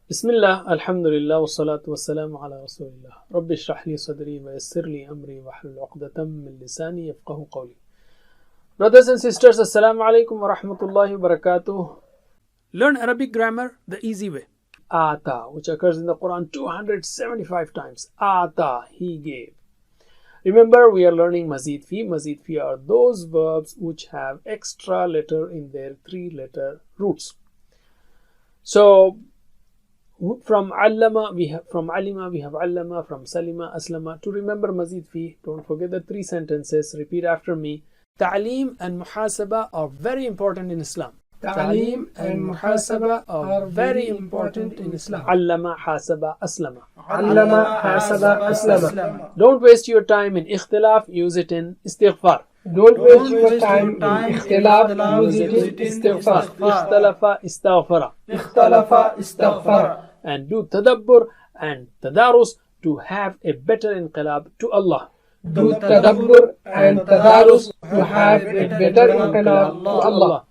Bismillah, alhamdulillah, wassalatu wassalamu ala rasulillah. Rabbi shrah li sadri wa yassir li amri wa hlul uqdatam min lisani yafqahu qawli. Brothers and sisters, assalamu alaikum wa rahmatullahi wa barakatuh. Learn Arabic grammar the easy way. Ata, which occurs in the Quran 275 times. Ata, he gave. Remember, we are learning mazid fi. Mazid fi are those verbs which have extra letter in their 3-letter roots. So, from allama we have alima, from salima, aslama. To remember mazid fi, don't forget the 3 sentences. Repeat after me. Ta'aleem and muhasaba are very important in Islam. Ta'aleem and muhasaba are very important in Islam. Allama, hasaba, aslama. Allama, hasaba, aslama. Don't waste your time in ikhtilaf, use it in istighfar. Don't waste your time in ikhtilaf, use it in istighfar. Ikhtalafa, istaghfara. Ikhtalafa, istaghfara. And do tadabbur and tadarus to have a better inqilab to Allah. Do tadabbur and tadarus to have a better inqilab to Allah.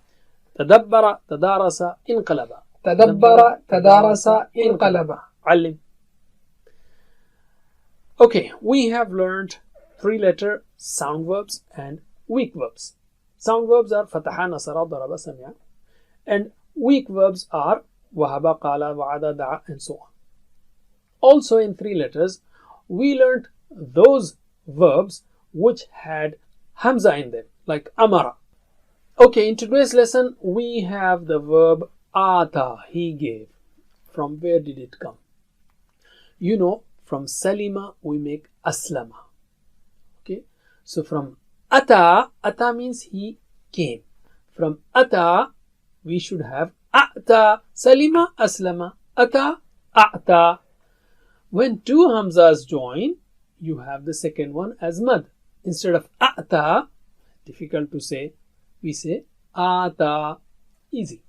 Tadabbara, tadarasa, inqalaba. Tadabbara, tadarasa, inqalaba. Alim. Okay, we have learned 3-letter sound verbs and weak verbs. Sound verbs are fataha, nasara, daraba, sami'a. And weak verbs are wahaba, qala, wa'ada, da'a, and so on. Also in 3 letters, we learned those verbs which had hamza in them, like amara. Okay, in today's lesson, we have the verb ata, he gave. From where did it come? You know, from salima, we make aslama. Okay, so from ata means he came. From ata, we should have a'ta, salima, aslama, ata, a'ta. When 2 hamzas join, you have the second one as mad. Instead of a'ta, difficult to say, we say ata, easy.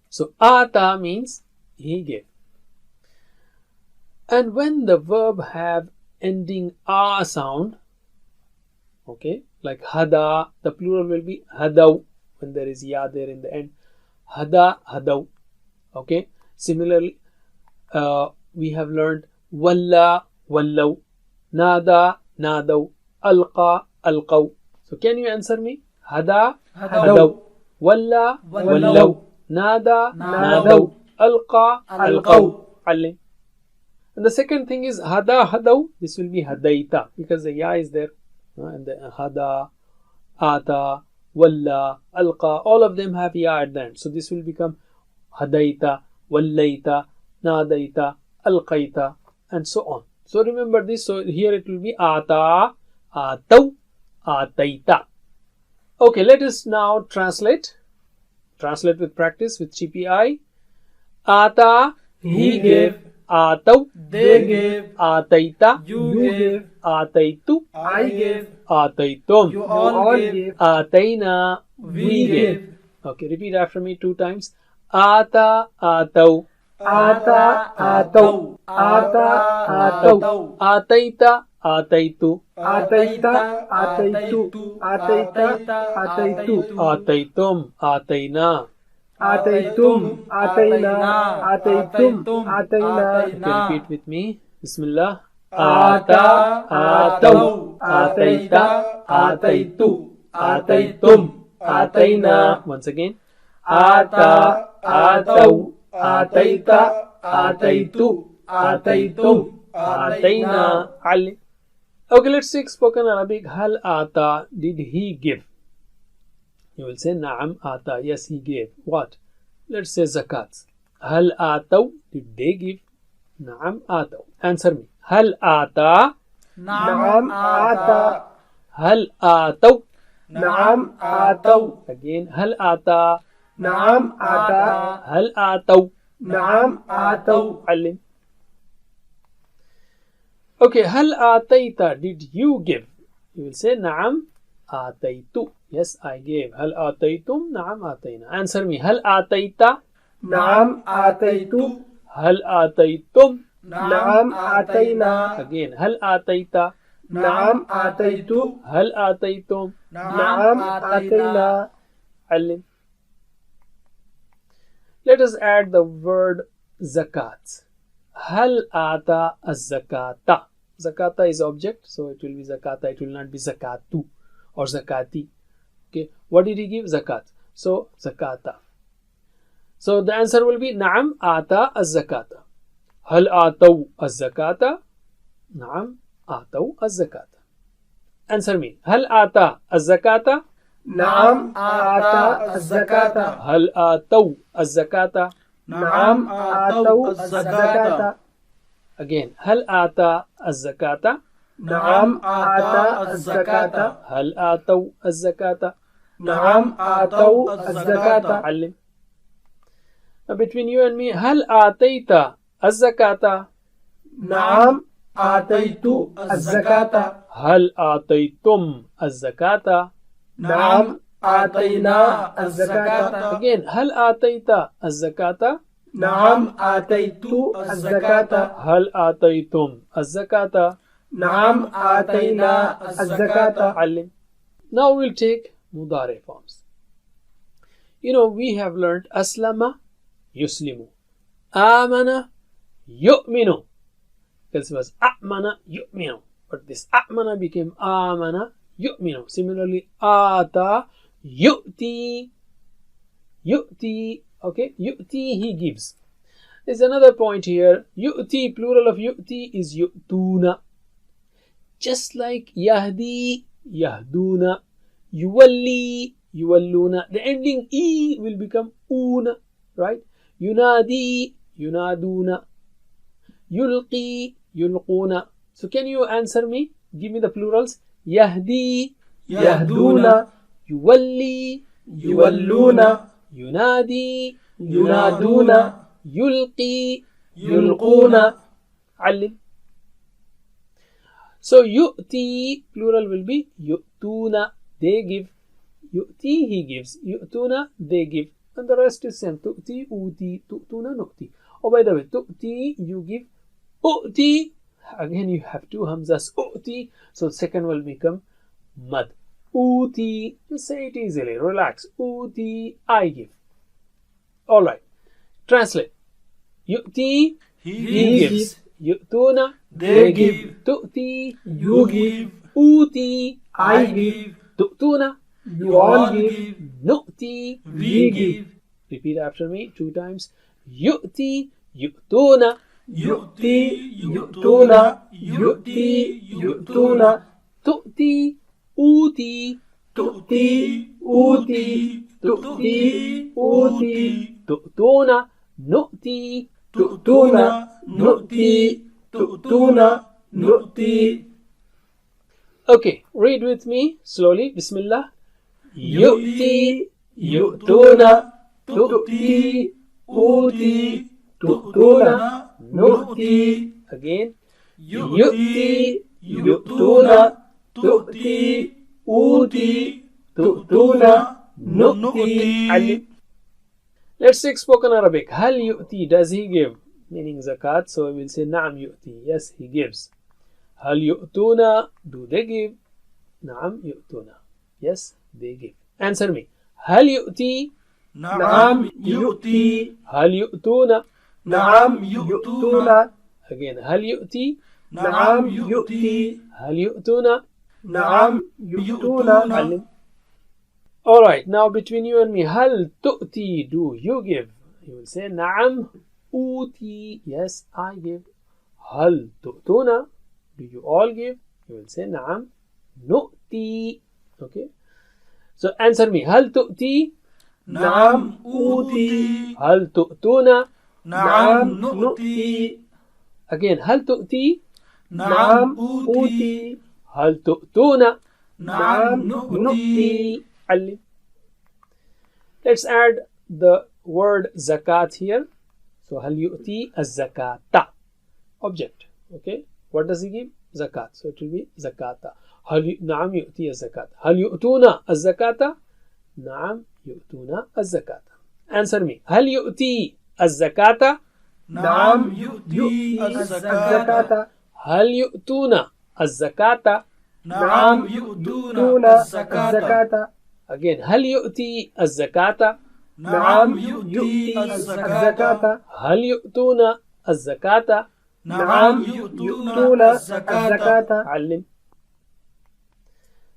So ata means he gave. And when the verb have ending a sound, okay, like hada, the plural will be hadaw when there is ya there in the end. Hada, hadaw. Okay, similarly, we have learned walla, wallaw, nada, nadaw, alqa, alqaw. So can you answer me? Hada, hadaw, walla, wallaw, nada, nadaw, alqa, alqaw. Alim. And the second thing is hada, hadaw. This will be hadaita because the ya is there. And the hada, ata, walla, alqa, all of them have ya at the end. So this will become hadaita, wallaita, nadaita, alqaita, and so on. So remember this. So here it will be ata, ataw, ataita. Okay, let us now translate. Translate with practice with GPI. Ata, He gave. Ataw, They gave. Ataita, You gave. Ataitu, I gave. Ataitum, You all gave. Ataina, We gave. Okay, repeat after me 2 times. Ata, ataw, Ata, ataw. Ata, ataw. Ataita, ataitu, Ataita, ataitu. Ataita, ataitu. Ataitum, ataina. Ataitum, ataina. Ataitum, ataina. Okay, repeat with me. Bismillah. Ata, ataw. Ataita, ataitu. Ataitum, ataina. Once again. Ata, ataw. Ataita, ataitu. Ataitum, Ataina. Ali. Okay, let's take spoken Arabic. Hal ata, did he give? You will say Naam ata, yes he gave. What? Let's say zakat. Hal ataw, did they give? Naam ataw. Answer me. Hal ata, Naam, ata. hal ataw. Naam, ataw. Again, hal ata, Naam, ata. hal ataw. Naam, ataw. Alim. Okay, hal ataita, did you give? You will say Naam ataitu. Yes, I gave. Hal ataitum? Naam ataina. Answer me. Hal ataita? Naam, ataitu. Hal ataitum? Naam, ataina. Again, hal ataita? Naam, ataitu. Hal ataitum? Naam, ataina. Alim. Let us add the word zakat. Hal ata az-zakata. Zakata is object, so it will be zakata. It will not be zakatu or zakati. Okay, what did he give? Zakat. So zakata. So the answer will be Naam ata az-zakata. Hal ataw az-zakata? Naam ataw az-zakata. Answer me. Hal ata az-zakata? نعم آتى الزكاة. هل آتوا الزكاة؟ نعم آتوا الزكاة. Again, هل آتى الزكاة؟ نعم آتى الزكاة. هل آتوا الزكاة؟ نعم آتوا الزكاة. علم. Now between you and me, هل آتيت الزكاة؟ نعم آتيت الزكاة. هل آتيتم الزكاة؟ نعم آتينا الزكاة. Again, هل آتيت الزكاة؟ نعم آتيت الزكاة. هل آتيتم الزكاة؟ نعم آتينا الزكاة. علم. Now we'll take mudare forms. You know, we have learned aslama, yuslimu, amana, yu'minu. This was a'mana, yu'minu. But this a'mana became amana, yu'minu. Similarly, ata, yu'ti, yu'ti. Okay, yu'ti, he gives. There's another point here. Yu'ti, plural of yu'ti is yu'tuna. Just like yahdi, yahduna, yuwalli, yuwalluna. The ending e will become una, right? Yunadi, yunaduna, yulqi, yulquna. So can you answer me? Give me the plurals. Yahdi, يهدون. yuwalli, يولون. ينادي, ينادون. يلقي, يلقون. علم. So yu'ti, plural will be yu'tuna, they give. Yu'ti, he gives. Yu'tuna, they give. And the rest is same. Tu'ti, uti, tu'tuna, nu'ti. Oh, by the way, tu'ti, you give. U'ti, again you have two hamzas. U'ti, so second will become mad. Uti, just say it easily, relax. Uti, I give. Alright, translate. Yu'ti, He gives. Yu'tuna, They give. Tu'ti, You give. Uti, I give. Tu'tuna, You all give. Nu'ti, We give. repeat after me 2 times. Yu'ti, yu'tuna, يؤتي يؤتون. يؤتي يؤتون. tu'ti, uti, تؤتي أوتي. تؤتي أوتي. tu'tuna, nu'ti. تؤتون. نؤتي. تؤتون. نؤتي. Okay, read with me slowly. Bismillah. يؤتي يؤتون. تؤتي أوتي. تؤتون. نؤتي. Again. يؤتي يؤتون. تؤتي أوتي. تؤتون. نؤتي. علم. Let's take spoken Arabic. Hal yu'ti, does he give? Meaning zakat. So we will say Naam yu'ti. Yes, he gives. Hal yu'tuna, do they give? Naam yu'tuna. Yes, they give. Answer me. Hal yu'ti, نعم يؤتي. hal yu'tuna. نعم يؤتون. Again, hal yu'ti, نعم يؤتي. hal yu'tuna. نعم يؤتون. علم. Alright, now between you and me, hal tu'ti, do you give? You will say Naam uti. Yes, I give. Hal tu'tuna, do you all give? You will say Naam nu'ti. Okay. So answer me. Hal tu'ti, نعم أوتي. hal tu'tuna. نعم نؤتي. Again, hal tu'ti, نعم أوتي. hal tu'tuna. نعم نؤتي. علم. Let's add the word zakat here. So hal yu'ti az-zakata, object. Okay, what does he give? Zakat. So it will be zakata. Naam yu'ti az-zakata. Hal yu'tuna az-zakata? Naam yu'tuna az-zakata. Answer me. Hal yu'ti az-zakata? نعم يؤتي الزكاة. Hal yu'tuna az-zakata? نعم يؤتون الزكاة. Again, hal yu'ti az-zakata? نعم يؤتي الزكاة. هل يؤتون الزكاة؟ نعم يؤتون الزكاة. علم.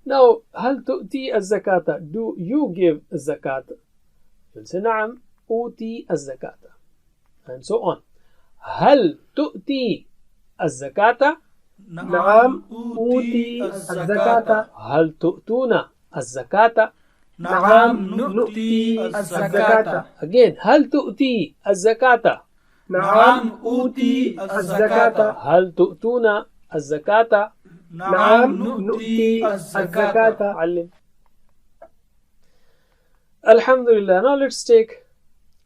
Now, هل تؤتي الزكاة? Do you give الزكاة? You'll say نعم أوتي الزكاة, and so on. هل تؤتي الزكاة؟ نعم أوتي الزكاة. هل تؤتون الزكاة؟ نعم نؤتي الزكاة. Again, هل تؤتي الزكاة؟ نعم أوتي الزكاة. هل تؤتون الزكاة؟ نعم نؤتي الزكاة. علم. Alhamdulillah. Now let's take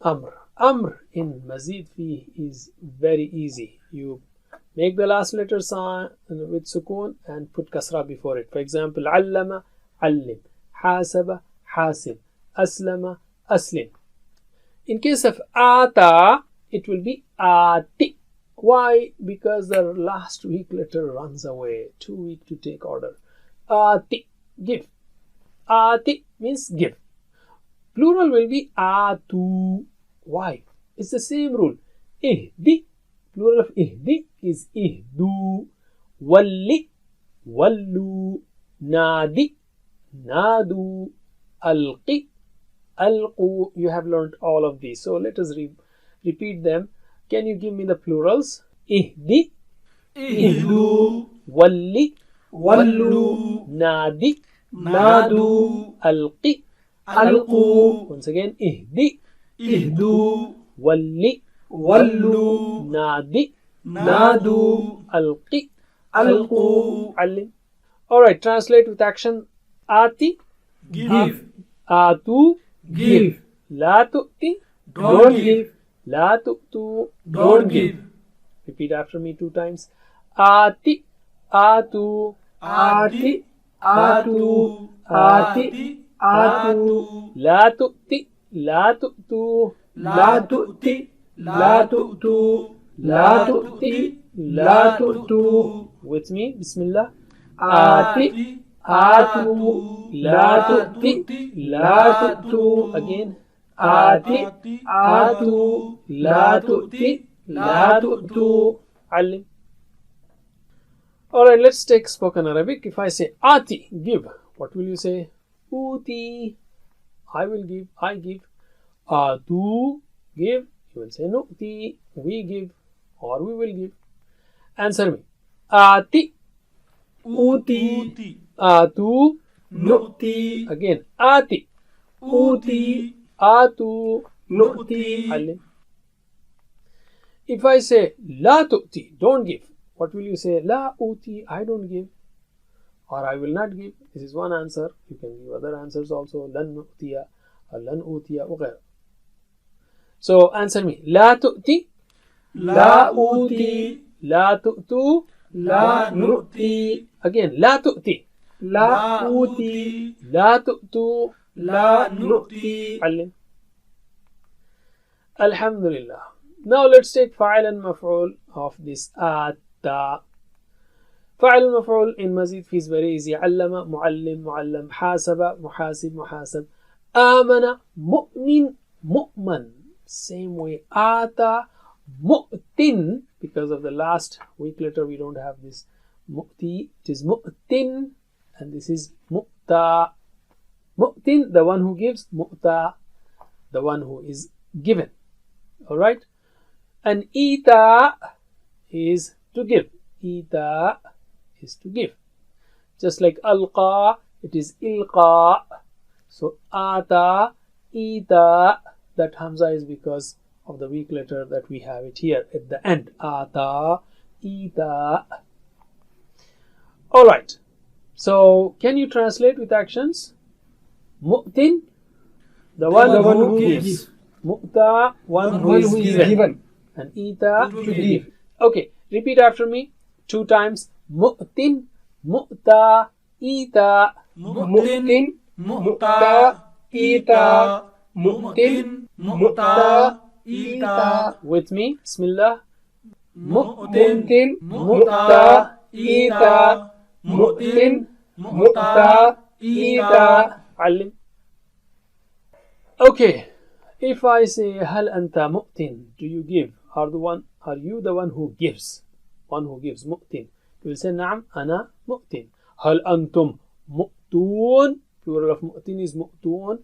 Amr. Amr in Mazid Fi is very easy. You make the last letter sign with sukoon and put kasra before it. For example, Allama, Allim. Hasaba, Hasib. Aslama, Aslim. In case of Ata, it will be Ati. Why? Because the last weak letter runs away. Too weak to take order. Ati, give. Ati means give. Plural will be Atu. Why? It's the same rule. Ihdi. Plural of ihdi is ihdu. Walli. Wallu. Nadi. Nadu. Alqi. Alqu. You have learned all of these. So let us repeat them. Can you give me the plurals? Ihdi. ihdu. Walli. Wallu. Nadi. Nadu. Alqi. Alqu. Once again, ihdi. ihdu. Walli. Wallu. Nadi. Nadu. Alqi. Alqu. Allim. Alright, translate with action. Ati. Give. Atu. Give. La tu'ti. Don't give. La tu'tu. Don't give. Repeat after me 2 times. Ati. Atu. Ati. Atu. Ati. Atu. La tu'ti. La tu'tu. La tu'ti. La tu'tu. La tu'ti. La tu'tu. With me. Bismillah. Ati. Atu. La tu'ti. La tu'tu. Again. Ati. Atu. La tu'ti. La tu'tu. Allim. Alright, let's take spoken Arabic. If I say Ati, give, what will you say? Uti. I will give, I give. Atu, give. You will say Nu'ti, we give, or we will give. Answer me. Ati. Uti. Atu. Nu'ti. Again. Ati. Uti. Atu. Nu'ti. Allim. If I say La tu'ti, don't give, what will you say? La uti, I don't give, or I will not give. This is one answer. You can give other answers also. Lan nu'tiya, or lan utiya, وغيره. So answer me. La tu'ti. La uti. La tu'tu. La nu'ti. Again. La tu'ti. La uti. La tu'tu. La nu'ti. Allim. Alhamdulillah. Now let's take fa'il and maf'ul of this Ata. Fa'il and maf'ul in Mazid Fi is very easy. Allama, muallim, muallam. Hasaba, muhasib, muhasab. Amana, mu'min, mu'man. Same way. Ata, mu'tin. Because of the last weak letter, we don't have this mu'ti. It is mu'tin, and this is mu'ta. Mu'tin, the one who gives. Mu'ta, the one who is given. Alright? And ita is to give. Ita is to give. Just like alqa, it is ilqa. So ata, ita, that hamza is because of the weak letter that we have it here at the end. Ata, ita. Alright. So can you translate with actions? Mu'tin, the one who gives. Mu'ta, one who is given. And ita, to give. Okay, repeat after me 2 times. Mu'tin, mu'ta, ita. Mu'tin, mu'ta, ita. Mu'tin, mu'ta, ita. With me. Bismillah. Mu'tin, mu'ta, ita. Mu'tin, mu'ta, ita. Allim. Okay, If I say هل أنت مؤتن, do you give? Are you the one who gives? One who gives, مؤتن. You will say نعم أنا مؤتن. هل أنتم مؤتون? Plural of مؤتن is مؤتون.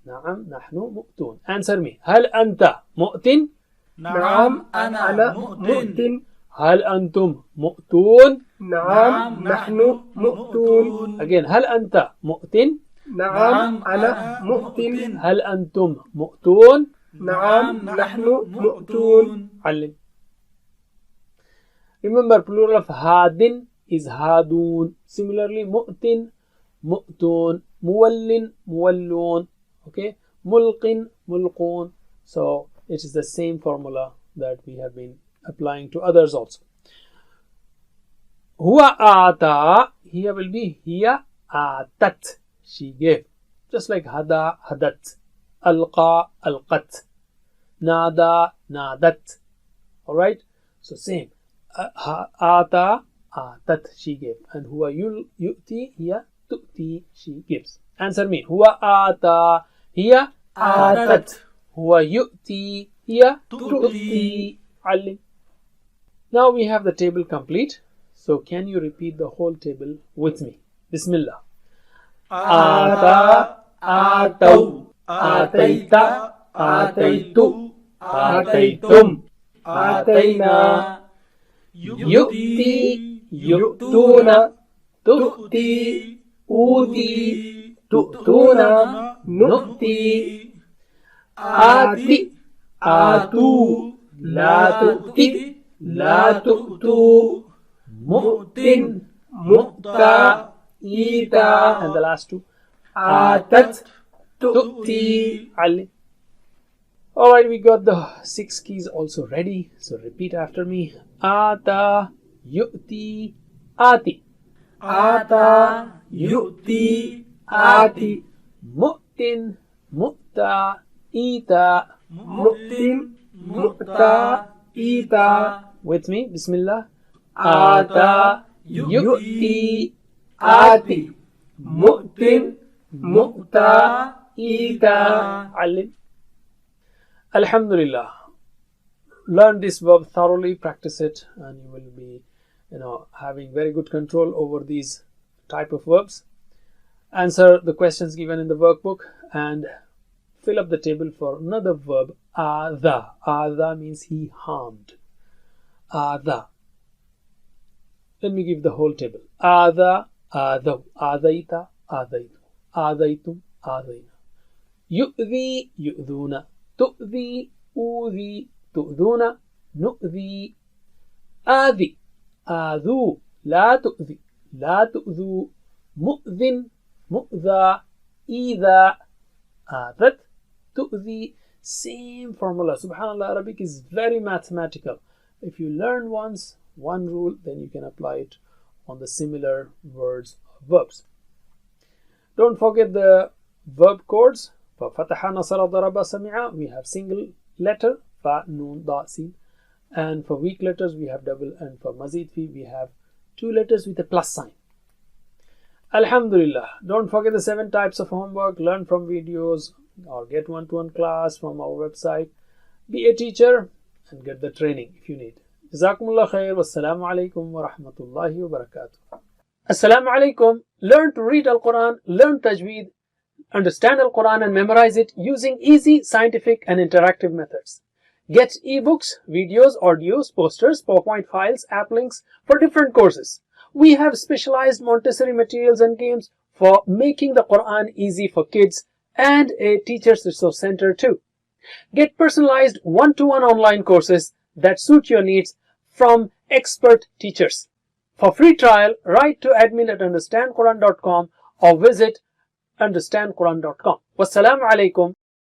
نعم نحن مؤتون. Answer me. هل أنت مؤتن؟ نعم أنا مؤتن. هل أنتم مؤتون؟ نعم نحن مؤتون. Again, هل أنت مؤتن؟ نعم أنا مؤتن. هل أنتم مؤتون؟ نعم نحن مؤتون. علم. Remember, plural of هاد is هادون. Similarly, مؤتن مؤتون. مول مولون. Okay, ملق ملقون. So it is the same formula that we have been applying to others also. هو أعطى, here will be هي أعطت, she gave. Just like هدى هدت. ألقى ألقت. نادى نادت. Alright, so same. أعطى أعطت, she gave. And هو يؤتي, هي تؤتي, she gives. Answer me. هو أعطى, هي أعطت. هو يؤتي, هي تؤتي. علم. Now we have the table complete. So can you repeat the whole table with me? Bismillah. آتى آتوا آتيت آتيت آتيتم آتينا يؤتي يؤتون تؤتي أوتي تؤتون نؤتي آتي آتوا لا تؤتي لا تؤتوا مؤتن مؤتى إيتا. And the last two. آتت تؤتي. علم. Alright, we got the 6 keys also ready. So repeat after me. آتا يؤتي آتي. آتى يؤتي آتي. مؤتن مؤتى إيتا. مؤتن مؤتى إيتا. With me. Bismillah. آتى يؤتي آتي. مؤتن مؤتى إيتا. علم. Alhamdulillah. Learn this verb thoroughly, practice it, and you will be, having very good control over these type of verbs. Answer the questions given in the workbook and fill up the table for another verb, adha. Adha means he harmed. Adha. Let me give the whole table. Adha, adhaw, adaita, adaitu, adaitum, adaina. Yu'dhi, yu'dhuna. تؤذي أوذي تؤذون نؤذي آذي آذو لا تؤذي لا تؤذوا مؤذن مؤذى إيذا آذت تؤذي. Same formula. Subhanallah, Arabic is very mathematical. If you learn once one rule, then you can apply it on the similar words or verbs. Don't forget the verb chords. For Fataha, Nasara, Daraba, Sami'a, we have single letter, Fa, Noon, Da, Sin. And for weak letters, we have double. And for Mazid Fi, we have 2 letters with a plus sign. Alhamdulillah. Don't forget the 7 types of homework. Learn from videos or get one-to-one class from our website. Be a teacher and get the training if you need. Jazakumullah khair. Wassalamu alaikum wa rahmatullahi wa barakatuh. Assalamu alaikum. Learn to read Al-Quran, learn Tajweed, understand Al-Quran and memorize it using easy, scientific and interactive methods. Get ebooks, videos, audios, posters, PowerPoint files, app links for different courses. We have specialized Montessori materials and games for making the Quran easy for kids and a teacher's resource center too. Get personalized one-to-one online courses that suit your needs from expert teachers. For free trial, write to admin@understandquran.com or visit understandquran.com. Wassalamu alaikum